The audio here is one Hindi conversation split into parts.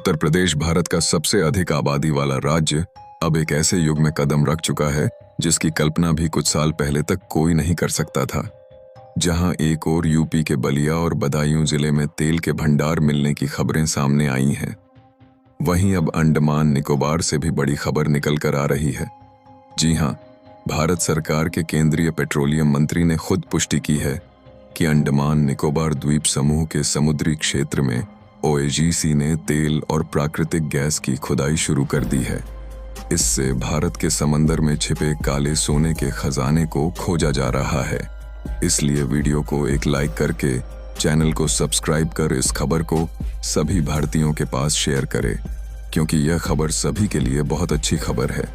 उत्तर प्रदेश भारत का सबसे अधिक आबादी वाला राज्य अब एक ऐसे युग में कदम रख चुका है जिसकी कल्पना भी कुछ साल पहले तक कोई नहीं कर सकता था। जहां एक और यूपी के बलिया और बदायूं जिले में तेल के भंडार मिलने की खबरें सामने आई हैं, वहीं अब अंडमान निकोबार से भी बड़ी खबर निकल कर आ रही है। जी हां, भारत सरकार के केंद्रीय पेट्रोलियम मंत्री ने खुद पुष्टि की है कि अंडमान निकोबार द्वीप समूह के समुद्री क्षेत्र में ओएनजीसी ने तेल और प्राकृतिक गैस की खुदाई शुरू कर दी है। इससे भारत के समंदर में छिपे काले सोने के खजाने को खोजा जा रहा है। इसलिए वीडियो को एक लाइक करके चैनल को सब्सक्राइब कर इस खबर को सभी भारतीयों के पास शेयर करें, क्योंकि यह खबर सभी के लिए बहुत अच्छी खबर है।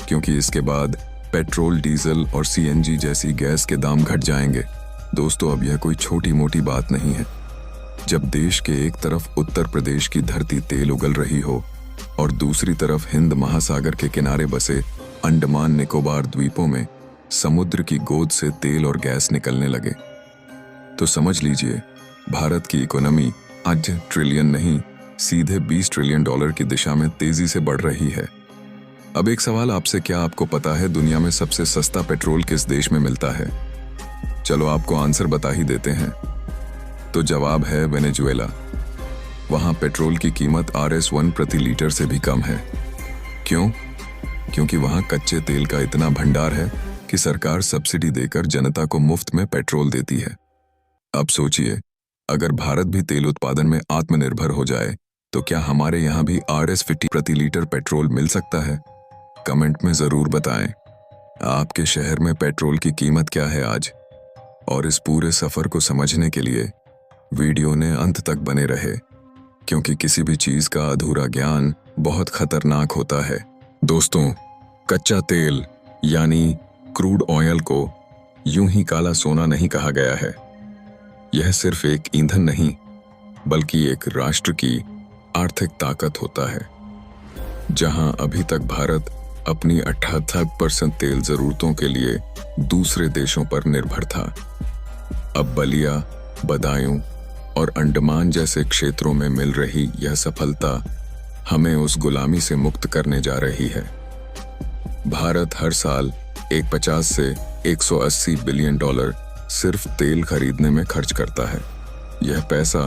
क्योंकि इसके बाद पेट्रोल, डीजल और सीएनजी जैसी गैस के दाम घट जाएंगे। दोस्तों, अब यह कोई छोटी मोटी बात नहीं है। जब देश के एक तरफ उत्तर प्रदेश की धरती तेल उगल रही हो और दूसरी तरफ हिंद महासागर के किनारे बसे अंडमान निकोबार द्वीपों में समुद्र की गोद से तेल और गैस निकलने लगे, तो समझ लीजिए भारत की इकोनॉमी आज ट्रिलियन नहीं, सीधे $20 ट्रिलियन की दिशा में तेजी से बढ़ रही है। अब एक सवाल आपसे, क्या आपको पता है दुनिया में सबसे सस्ता पेट्रोल किस देश में मिलता है? चलो आपको आंसर बता ही देते हैं। तो जवाब है वेनेजुएला। वहां पेट्रोल की कीमत RS1 प्रति लीटर से भी कम है। क्यों? क्योंकि वहां कच्चे तेल का इतना भंडार है कि सरकार सब्सिडी देकर जनता को मुफ्त में पेट्रोल देती है। अब सोचिए, अगर भारत भी तेल उत्पादन में आत्मनिर्भर हो जाए तो क्या हमारे यहाँ भी RS50 प्रति लीटर पेट्रोल मिल सकता है? कमेंट में जरूर बताएं। आपके शहर में पेट्रोल की कीमत क्या है आज? और इस पूरे सफर को समझने के लिए वीडियो ने अंत तक बने रहे, क्योंकि किसी भी चीज का अधूरा ज्ञान बहुत खतरनाक होता है। दोस्तों, कच्चा तेल यानी क्रूड ऑयल को यूं ही काला सोना नहीं कहा गया है। यह सिर्फ एक ईंधन नहीं, बल्कि एक राष्ट्र की आर्थिक ताकत होता है। जहां अभी तक भारत अपनी 78% तेल जरूरतों के लिए दूसरे देशों पर निर्भर था, अब बलिया, बदायूं और अंडमान जैसे क्षेत्रों में मिल रही यह सफलता हमें उस गुलामी से मुक्त करने जा रही है। भारत हर साल 150 से 180 बिलियन डॉलर सिर्फ तेल खरीदने में खर्च करता है। यह पैसा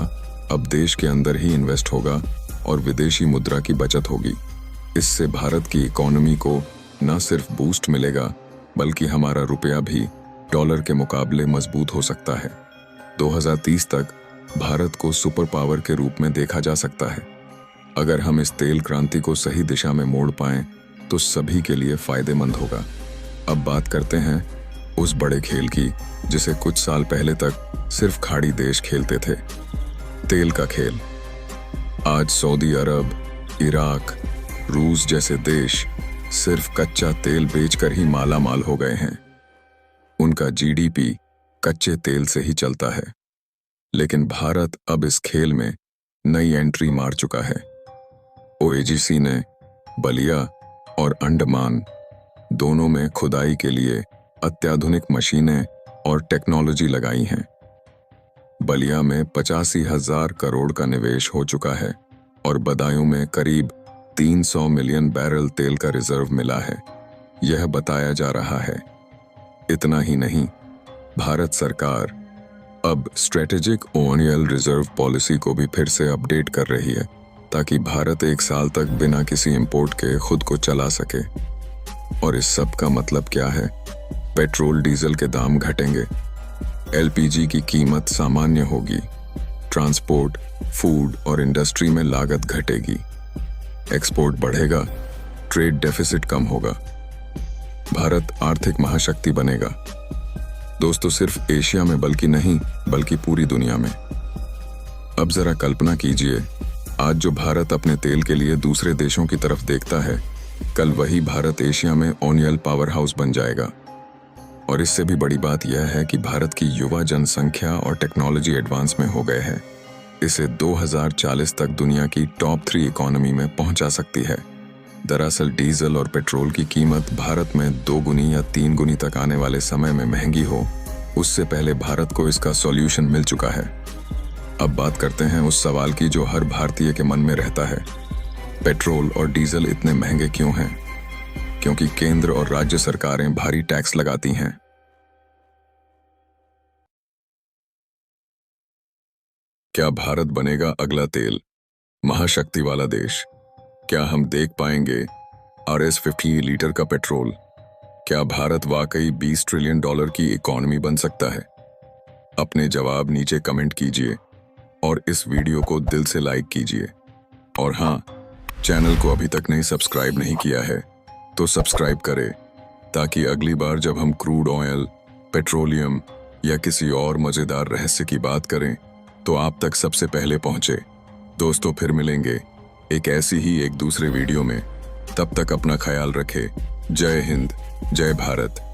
अब देश के अंदर ही इन्वेस्ट होगा और विदेशी मुद्रा की बचत होगी। इससे भारत की इकोनॉमी को न सिर्फ बूस्ट मिलेगा, बल्कि हमारा रुपया भी डॉलर के मुकाबले मजबूत हो सकता है। 2030 तक भारत को सुपर पावर के रूप में देखा जा सकता है। अगर हम इस तेल क्रांति को सही दिशा में मोड़ पाएं तो सभी के लिए फायदेमंद होगा। अब बात करते हैं उस बड़े खेल की जिसे कुछ साल पहले तक सिर्फ खाड़ी देश खेलते थे, तेल का खेल। आज सऊदी अरब, इराक, रूस जैसे देश सिर्फ कच्चा तेल बेचकर ही माला माल हो गए हैं। उनका GDP कच्चे तेल से ही चलता है। लेकिन भारत अब इस खेल में नई एंट्री मार चुका है। ओएनजीसी ने बलिया और अंडमान दोनों में खुदाई के लिए अत्याधुनिक मशीनें और टेक्नोलॉजी लगाई हैं। बलिया में 85,000 करोड़ का निवेश हो चुका है और बदायूं में करीब 300 मिलियन बैरल तेल का रिजर्व मिला है, यह बताया जा रहा है। इतना ही नहीं, भारत सरकार अब स्ट्रेटेजिक ऑयल रिजर्व पॉलिसी को भी फिर से अपडेट कर रही है, ताकि भारत 1 साल तक बिना किसी इंपोर्ट के खुद को चला सके। और इस सब का मतलब क्या है? पेट्रोल डीजल के दाम घटेंगे, LPG की कीमत सामान्य होगी, ट्रांसपोर्ट, फूड और इंडस्ट्री में लागत घटेगी, एक्सपोर्ट बढ़ेगा, ट्रेड डेफिसिट कम होगा, भारत आर्थिक महाशक्ति बनेगा। दोस्तों, सिर्फ एशिया में बल्कि नहीं, बल्कि पूरी दुनिया में। अब जरा कल्पना कीजिए, आज जो भारत अपने तेल के लिए दूसरे देशों की तरफ देखता है, कल वही भारत एशिया में ऑयल पावर हाउस बन जाएगा। और इससे भी बड़ी बात यह है कि भारत की युवा जनसंख्या और टेक्नोलॉजी एडवांस में हो गए हैं। इसे 2040 तक दुनिया की टॉप 3 इकोनॉमी में पहुंचा सकती है। दरअसल डीजल और पेट्रोल की कीमत भारत में 2 गुनी या 3 गुनी तक आने वाले समय में महंगी हो, उससे पहले भारत को इसका सॉल्यूशन मिल चुका है। अब बात करते हैं उस सवाल की जो हर भारतीय के मन में रहता है, पेट्रोल और डीजल इतने महंगे क्यों हैं? क्योंकि केंद्र और राज्य सरकारें भारी टैक्स लगाती हैं। क्या भारत बनेगा अगला तेल महाशक्ति वाला देश? क्या हम देख पाएंगे RS-50 लीटर का पेट्रोल? क्या भारत वाकई $20 ट्रिलियन की इकॉनमी बन सकता है? अपने जवाब नीचे कमेंट कीजिए और इस वीडियो को दिल से लाइक कीजिए। और हाँ, चैनल को अभी तक नहीं सब्सक्राइब नहीं किया है तो सब्सक्राइब करें, ताकि अगली बार जब हम क्रूड ऑयल, पेट्रोलियम या किसी और मजेदार रहस्य की बात करें तो आप तक सबसे पहले पहुंचे। दोस्तों, फिर मिलेंगे एक ऐसी ही एक दूसरे वीडियो में। तब तक अपना ख्याल रखें। जय हिंद, जय भारत।